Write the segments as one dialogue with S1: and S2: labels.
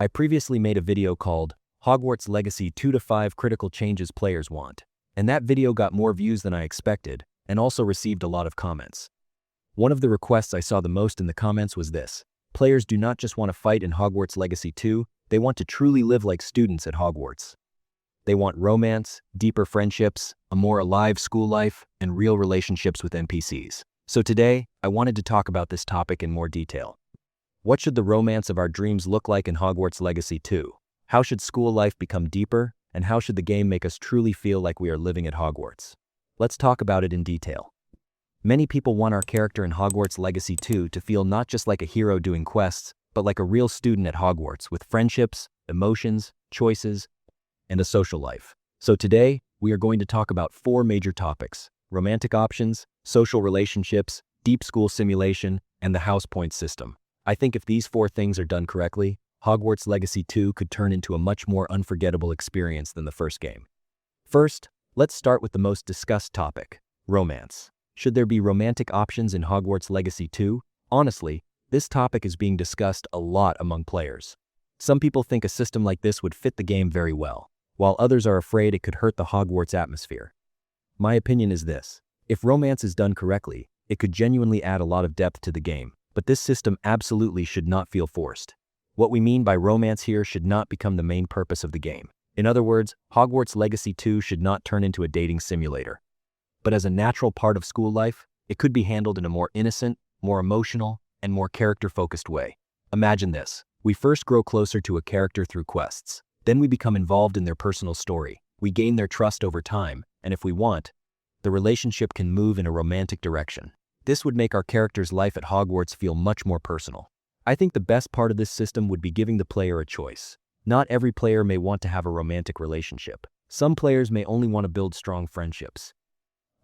S1: I previously made a video called Hogwarts Legacy 2 to 5 Critical Changes Players Want, and that video got more views than I expected and also received a lot of comments. One of the requests I saw the most in the comments was this: players do not just want to fight in Hogwarts Legacy 2, they want to truly live like students at Hogwarts. They want romance, deeper friendships, a more alive school life, and real relationships with NPCs. So today, I wanted to talk about this topic in more detail. What should the romance of our dreams look like in Hogwarts Legacy 2? How should school life become deeper? And how should the game make us truly feel like we are living at Hogwarts? Let's talk about it in detail. Many people want our character in Hogwarts Legacy 2 to feel not just like a hero doing quests, but like a real student at Hogwarts with friendships, emotions, choices, and a social life. So today, we are going to talk about 4 major topics: romantic options, social relationships, deep school simulation, and the house point system. I think if these 4 things are done correctly, Hogwarts Legacy 2 could turn into a much more unforgettable experience than the first game. First, let's start with the most discussed topic: romance. Should there be romantic options in Hogwarts Legacy 2? Honestly, this topic is being discussed a lot among players. Some people think a system like this would fit the game very well, while others are afraid it could hurt the Hogwarts atmosphere. My opinion is this: if romance is done correctly, it could genuinely add a lot of depth to the game, but this system absolutely should not feel forced. What we mean by romance here should not become the main purpose of the game. In other words, Hogwarts Legacy 2 should not turn into a dating simulator. But as a natural part of school life, it could be handled in a more innocent, more emotional, and more character-focused way. Imagine this: we first grow closer to a character through quests. Then we become involved in their personal story. We gain their trust over time, and if we want, the relationship can move in a romantic direction. This would make our character's life at Hogwarts feel much more personal. I think the best part of this system would be giving the player a choice. Not every player may want to have a romantic relationship. Some players may only want to build strong friendships.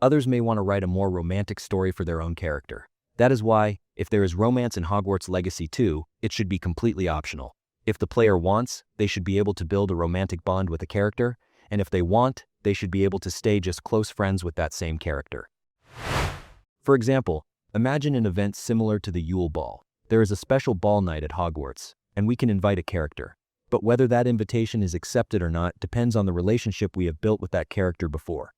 S1: Others may want to write a more romantic story for their own character. That is why, if there is romance in Hogwarts Legacy 2, it should be completely optional. If the player wants, they should be able to build a romantic bond with a character, and if they want, they should be able to stay just close friends with that same character. For example, imagine an event similar to the Yule Ball. There is a special ball night at Hogwarts, and we can invite a character. But whether that invitation is accepted or not depends on the relationship we have built with that character before.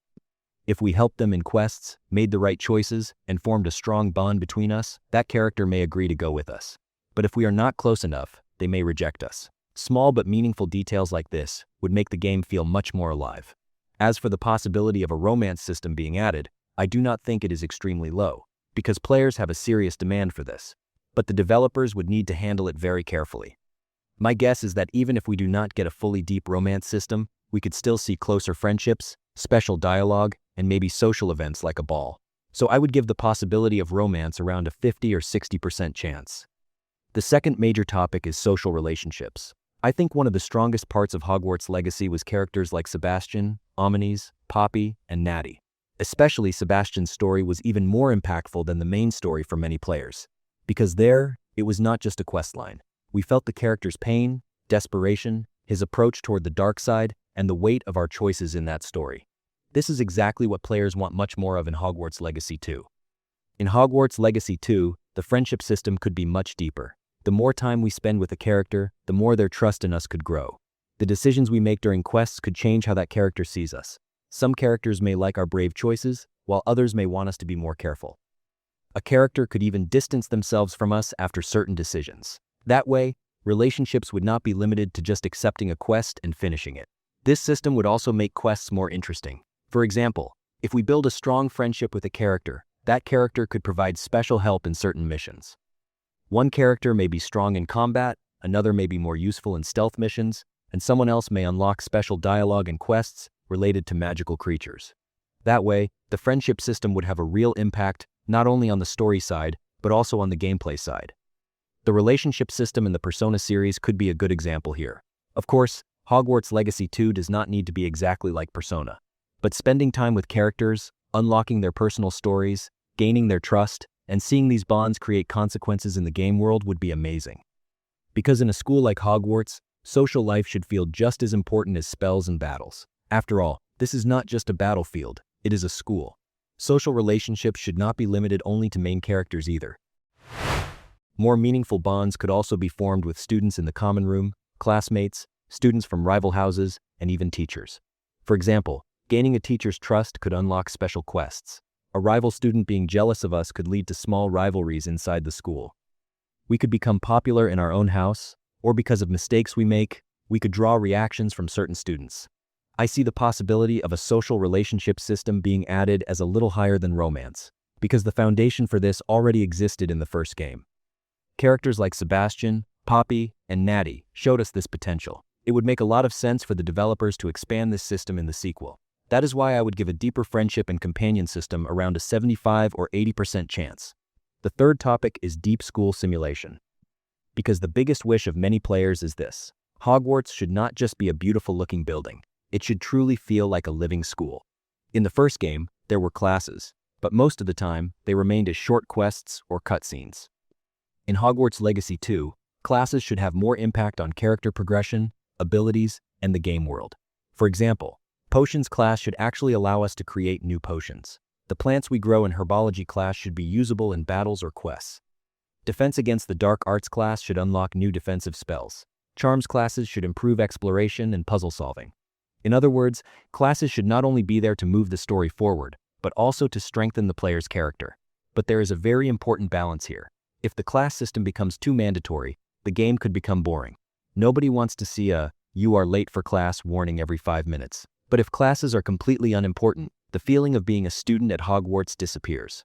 S1: If we helped them in quests, made the right choices, and formed a strong bond between us, that character may agree to go with us. But if we are not close enough, they may reject us. Small but meaningful details like this would make the game feel much more alive. As for the possibility of a romance system being added, I do not think it is extremely low, because players have a serious demand for this. But the developers would need to handle it very carefully. My guess is that even if we do not get a fully deep romance system, we could still see closer friendships, special dialogue, and maybe social events like a ball. So I would give the possibility of romance around a 50 or 60% chance. The second major topic is social relationships. I think one of the strongest parts of Hogwarts Legacy was characters like Sebastian, Amélie, Poppy, and Natty. Especially Sebastian's story was even more impactful than the main story for many players. Because there, it was not just a questline. We felt the character's pain, desperation, his approach toward the dark side, and the weight of our choices in that story. This is exactly what players want much more of in Hogwarts Legacy 2. In Hogwarts Legacy 2, the friendship system could be much deeper. The more time we spend with a character, the more their trust in us could grow. The decisions we make during quests could change how that character sees us. Some characters may like our brave choices, while others may want us to be more careful. A character could even distance themselves from us after certain decisions. That way, relationships would not be limited to just accepting a quest and finishing it. This system would also make quests more interesting. For example, if we build a strong friendship with a character, that character could provide special help in certain missions. One character may be strong in combat, another may be more useful in stealth missions, and someone else may unlock special dialogue and quests related to magical creatures. That way, the friendship system would have a real impact not only on the story side, but also on the gameplay side. The relationship system in the Persona series could be a good example here. Of course, Hogwarts Legacy 2 does not need to be exactly like Persona. But spending time with characters, unlocking their personal stories, gaining their trust, and seeing these bonds create consequences in the game world would be amazing. Because in a school like Hogwarts, social life should feel just as important as spells and battles. After all, this is not just a battlefield, it is a school. Social relationships should not be limited only to main characters either. More meaningful bonds could also be formed with students in the common room, classmates, students from rival houses, and even teachers. For example, gaining a teacher's trust could unlock special quests. A rival student being jealous of us could lead to small rivalries inside the school. We could become popular in our own house, or because of mistakes we make, we could draw reactions from certain students. I see the possibility of a social relationship system being added as a little higher than romance, because the foundation for this already existed in the first game. Characters like Sebastian, Poppy, and Natty showed us this potential. It would make a lot of sense for the developers to expand this system in the sequel. That is why I would give a deeper friendship and companion system around a 75 or 80% chance. The third topic is deep school simulation. Because the biggest wish of many players is this: Hogwarts should not just be a beautiful-looking building. It should truly feel like a living school. In the first game, there were classes, but most of the time, they remained as short quests or cutscenes. In Hogwarts Legacy 2, classes should have more impact on character progression, abilities, and the game world. For example, Potions class should actually allow us to create new potions. The plants we grow in Herbology class should be usable in battles or quests. Defense against the Dark Arts class should unlock new defensive spells. Charms classes should improve exploration and puzzle solving. In other words, classes should not only be there to move the story forward, but also to strengthen the player's character. But there is a very important balance here. If the class system becomes too mandatory, the game could become boring. Nobody wants to see a "you are late for class" warning every 5 minutes. But if classes are completely unimportant, the feeling of being a student at Hogwarts disappears.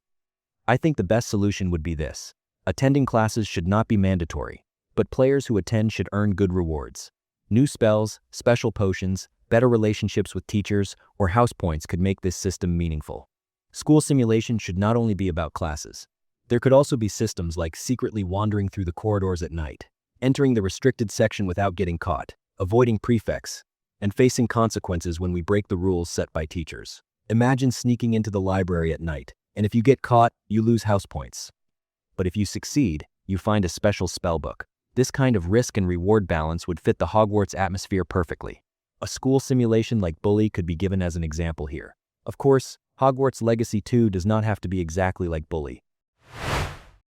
S1: I think the best solution would be this: attending classes should not be mandatory, but players who attend should earn good rewards. New spells, special potions, better relationships with teachers, or house points could make this system meaningful. School simulation should not only be about classes. There could also be systems like secretly wandering through the corridors at night, entering the restricted section without getting caught, avoiding prefects, and facing consequences when we break the rules set by teachers. Imagine sneaking into the library at night, and if you get caught, you lose house points. But if you succeed, you find a special spellbook. This kind of risk and reward balance would fit the Hogwarts atmosphere perfectly. A school simulation like Bully could be given as an example here. Of course, Hogwarts Legacy 2 does not have to be exactly like Bully.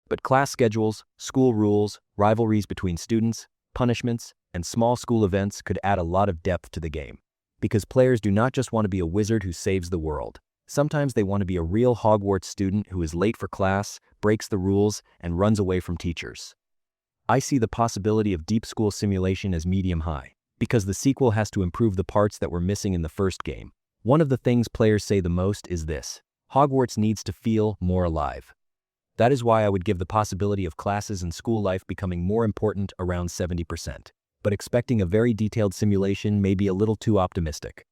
S1: But class schedules, school rules, rivalries between students, punishments, and small school events could add a lot of depth to the game. Because players do not just want to be a wizard who saves the world. Sometimes they want to be a real Hogwarts student who is late for class, breaks the rules, and runs away from teachers. I see the possibility of deep school simulation as medium-high, because the sequel has to improve the parts that were missing in the first game. One of the things players say the most is this: Hogwarts needs to feel more alive. That is why I would give the possibility of classes and school life becoming more important around 70%. But expecting a very detailed simulation may be a little too optimistic.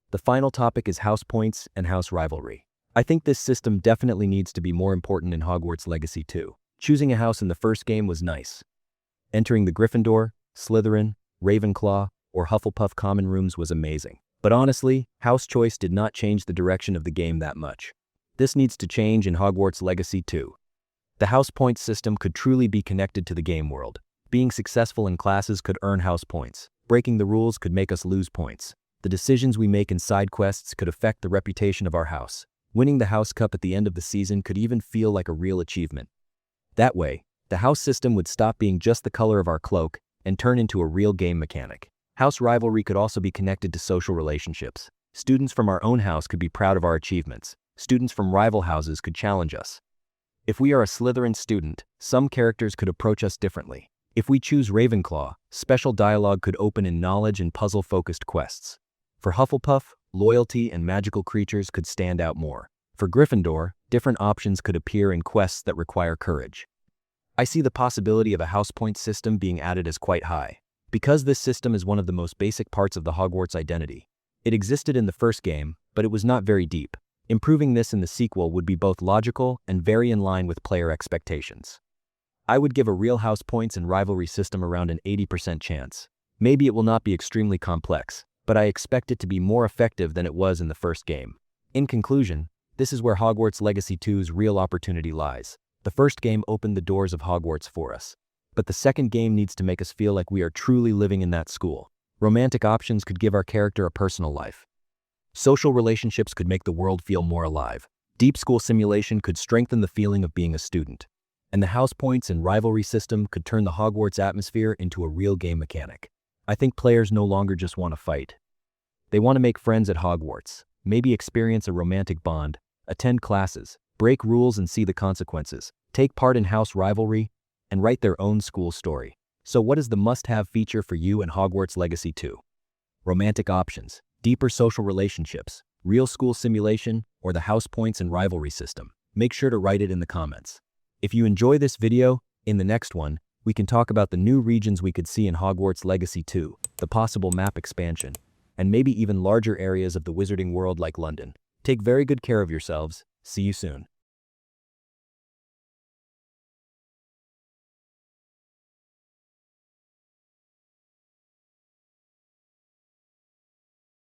S1: The final topic is house points and house rivalry. I think this system definitely needs to be more important in Hogwarts Legacy 2. Choosing a house in the first game was nice. Entering the Gryffindor, Slytherin, Ravenclaw, or Hufflepuff common rooms was amazing. But honestly, house choice did not change the direction of the game that much. This needs to change in Hogwarts Legacy 2. The house points system could truly be connected to the game world. Being successful in classes could earn house points. Breaking the rules could make us lose points. The decisions we make in side quests could affect the reputation of our house. Winning the House Cup at the end of the season could even feel like a real achievement. That way, the house system would stop being just the color of our cloak and turn into a real game mechanic. House rivalry could also be connected to social relationships. Students from our own house could be proud of our achievements. Students from rival houses could challenge us. If we are a Slytherin student, some characters could approach us differently. If we choose Ravenclaw, special dialogue could open in knowledge and puzzle-focused quests. For Hufflepuff, loyalty and magical creatures could stand out more. For Gryffindor, different options could appear in quests that require courage. I see the possibility of a house point system being added as quite high. Because this system is one of the most basic parts of the Hogwarts identity. It existed in the first game, but it was not very deep. Improving this in the sequel would be both logical and very in line with player expectations. I would give a real house points and rivalry system around an 80% chance. Maybe it will not be extremely complex, but I expect it to be more effective than it was in the first game. In conclusion, this is where Hogwarts Legacy 2's real opportunity lies. The first game opened the doors of Hogwarts for us. But the second game needs to make us feel like we are truly living in that school. Romantic options could give our character a personal life. Social relationships could make the world feel more alive. Deep school simulation could strengthen the feeling of being a student. And the house points and rivalry system could turn the Hogwarts atmosphere into a real game mechanic. I think players no longer just want to fight. They want to make friends at Hogwarts, maybe experience a romantic bond, attend classes, break rules and see the consequences, take part in house rivalry, and write their own school story. So what is the must-have feature for you in Hogwarts Legacy 2? Romantic options, deeper social relationships, real school simulation, or the house points and rivalry system? Make sure to write it in the comments. If you enjoy this video, in the next one, we can talk about the new regions we could see in Hogwarts Legacy 2, the possible map expansion, and maybe even larger areas of the wizarding world like London. Take very good care of yourselves. See you soon.